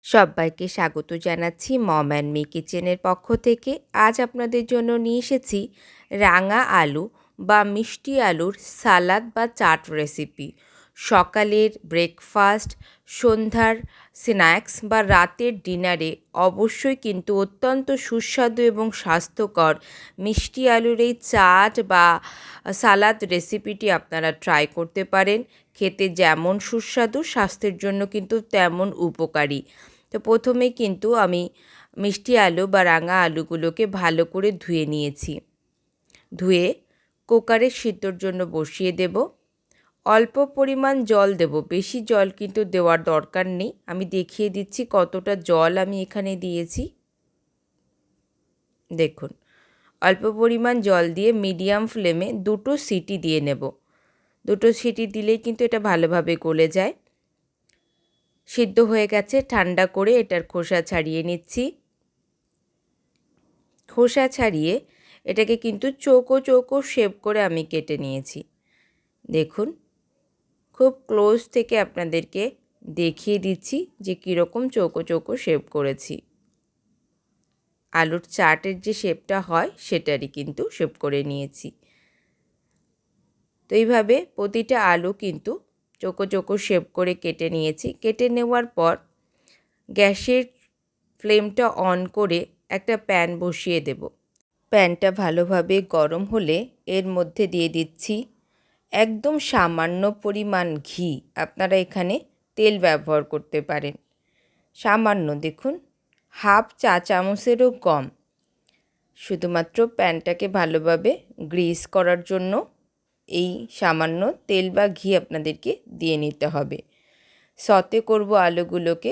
সবাইকে স্বাগত জানাচ্ছি মম অ্যান্ড মি কিচেনের পক্ষ থেকে। আজ আপনাদের জন্য নিয়ে এসেছি রাঙা আলু বা মিষ্টি আলুর সালাদ বা চাট রেসিপি। সকালের ব্রেকফাস্ট, সন্ধ্যার স্ন্যাক্স বা রাতের ডিনারে অবশ্যই কিন্তু অত্যন্ত সুস্বাদু এবং স্বাস্থ্যকর মিষ্টি আলুর এই চাট বা সালাদ রেসিপিটি আপনারা ট্রাই করতে পারেন। খেতে যেমন সুস্বাদু, স্বাস্থ্যের জন্য কিন্তু তেমন উপকারী। তো প্রথমে কিন্তু আমি মিষ্টি আলু বা রাঙা আলুগুলোকে ভালো করে ধুয়ে নিয়েছি। ধুয়ে কুকারে সিদ্ধর জন্য বসিয়ে দেব। অল্প পরিমাণ জল দেব, বেশি জল কিন্তু দেওয়ার দরকার নেই। আমি দেখিয়ে দিচ্ছি কতটা জল আমি এখানে দিয়েছি। দেখুন, অল্প পরিমাণ জল দিয়ে মিডিয়াম ফ্লেমে 2টো সিটি দিয়ে নেব। 2টো সিটি দিলেই কিন্তু এটা ভালোভাবে গলে যায়। সিদ্ধ হয়ে গেছে, ঠান্ডা করে এটার খোসা ছাড়িয়ে নিচ্ছি। খোসা ছাড়িয়ে এটাকে কিন্তু চৌকো চৌকো শেপ করে আমি কেটে নিয়েছি। দেখুন, খুব ক্লোজ থেকে আপনাদেরকে দেখিয়ে দিচ্ছি যে কীরকম চৌকো চৌকো শেপ করেছি। আলুর চাটের যে শেপটা হয় সেটারই কিন্তু শেপ করে নিয়েছি। তো এইভাবে প্রতিটা আলু কিন্তু চৌকো চৌকো শেপ করে কেটে নিয়েছি। কেটে নেওয়ার পর গ্যাসের ফ্লেমটা অন করে একটা প্যান বসিয়ে দেব। প্যানটা ভালোভাবে গরম হলে এর মধ্যে দিয়ে দিচ্ছি একদম সামান্য পরিমাণ ঘি। আপনারা এখানে তেল ব্যবহার করতে পারেন। সামান্য, দেখুন, হাফ চা চামচেরও কম। শুধুমাত্র প্যানটাকে ভালোভাবে গ্রিস করার জন্য এই সামান্য তেল বা ঘি আপনাদেরকে দিয়ে নিতে হবে। সতে করব আলুগুলোকে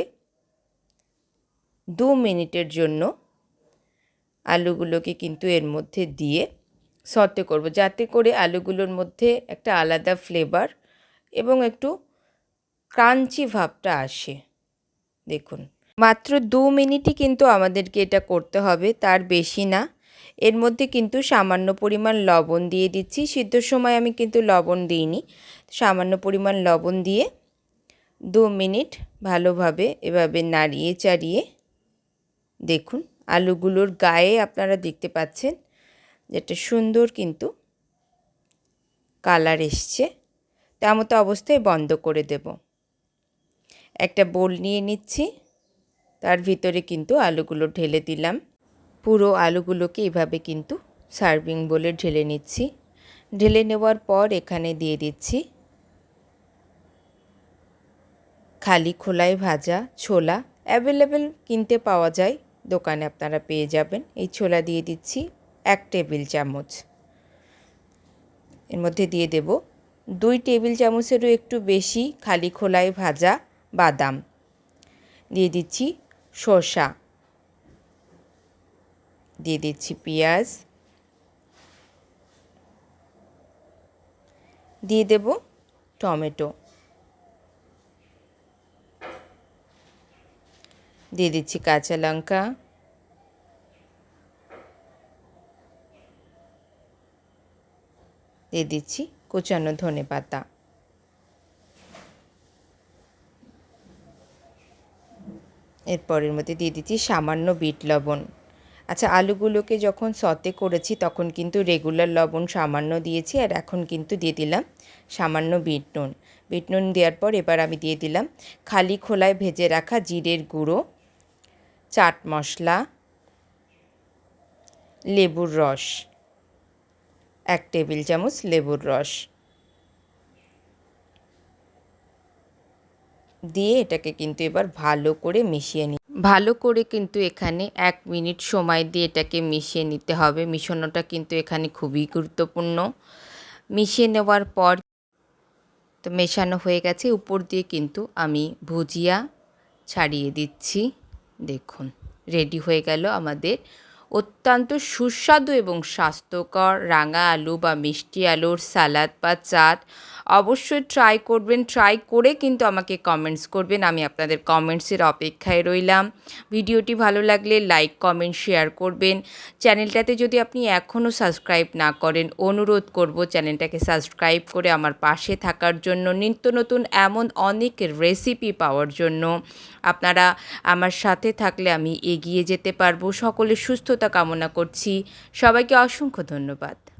2 মিনিটের জন্য। আলুগুলোকে কিন্তু এর মধ্যে দিয়ে সতে করব, যাতে করে আলুগুলোর মধ্যে একটা আলাদা ফ্লেভার এবং একটু ক্রাঞ্চি ভাবটা আসে। দেখুন, মাত্র 2 মিনিটই কিন্তু আমাদেরকে এটা করতে হবে, তার বেশি না। এর মধ্যে কিন্তু সামান্য পরিমাণ লবণ দিয়ে দিচ্ছি। সিদ্ধর সময় আমি কিন্তু লবণ দিইনি। সামান্য পরিমাণ লবণ দিয়ে 2 মিনিট ভালোভাবে এভাবে নাড়িয়ে চাড়িয়ে, দেখুন আলুগুলোর গায়ে আপনারা দেখতে পাচ্ছেন যেটা সুন্দর কিন্তু কালার এসছে। তেমতো অবস্থায় বন্ধ করে দেব। একটা বোল নিয়ে নিচ্ছি, তার ভিতরে কিন্তু আলুগুলো ঢেলে দিলাম। পুরো আলুগুলোকে এভাবে কিন্তু সার্ভিং বোলে ঢেলে নিচ্ছি। ঢেলে নেওয়ার পর এখানে দিয়ে দিচ্ছি খালি খোলায় ভাজা ছোলা। অ্যাভেলেবেল কিনতে পাওয়া যায়, দোকানে আপনারা পেয়ে যাবেন। এই ছোলা দিয়ে দিচ্ছি 1 টেবিল চামচ। এর মধ্যে দিয়ে দেব 2 টেবিল চামচেরও একটু বেশি খালি খোলায় ভাজা বাদাম। দিয়ে দিচ্ছি শসা, দিয়ে দিচ্ছি পেঁয়াজ, দিয়ে দেব টমেটো, দিয়ে দিচ্ছি কাঁচা লঙ্কা, দিয়ে দিচ্ছি কুচানো ধনেপাতা। এরপরের মধ্যে দিয়ে দিচ্ছি সামান্য বিট লবণ। আচ্ছা, আলুগুলোকে যখন সতে করেছি তখন কিন্তু রেগুলার লবণ সামান্য দিয়েছি, আর এখন কিন্তু দিয়ে দিলাম সামান্য বিট নুন। বিট নুন দেওয়ার পর এবার আমি দিয়ে দিলাম খালি খোলায় ভেজে রাখা জিরের গুঁড়ো, চাট মশলা, লেবুর রস, 1 টেবিল চামচ লেবুর রস দিয়ে এটাকে কিন্তু এবার ভালো করে মিশিয়ে নিই। ভালো করে কিন্তু এখানে 1 মিনিট সময় দিয়ে এটাকে মিশিয়ে নিতে হবে। মিশানোটা কিন্তু এখানে খুবই গুরুত্বপূর্ণ। মিশিয়ে নেওয়ার পর তো মেশানো হয়ে গেছে, উপর দিয়ে কিন্তু আমি ভুজিয়া ছাড়িয়ে দিচ্ছি। দেখুন, রেডি হয়ে গেল আমাদের অত্যন্ত সুস্বাদু এবং স্বাস্থ্যকর রাঙা আলু বা মিষ্টি আলুর সালাদ বা চাট। অবশ্যই ট্রাই করবেন, ট্রাই করে কিন্তু আমাকে কমেন্টস করবেন। আমি আপনাদের কমেন্টসের অপেক্ষায় রইলাম। ভিডিওটি ভালো লাগলে লাইক, কমেন্ট, শেয়ার করবেন। চ্যানেলটাতে যদি আপনি এখনও সাবস্ক্রাইব না করেন, অনুরোধ করব চ্যানেলটাকে সাবস্ক্রাইব করে আমার পাশে থাকার জন্য, নিত্য নতুন এমন অনেক রেসিপি পাওয়ার জন্য। আপনারা আমার সাথে থাকলে আমি এগিয়ে যেতে পারবো। সকলের সুস্থতা কামনা করছি। সবাইকে অসংখ্য ধন্যবাদ।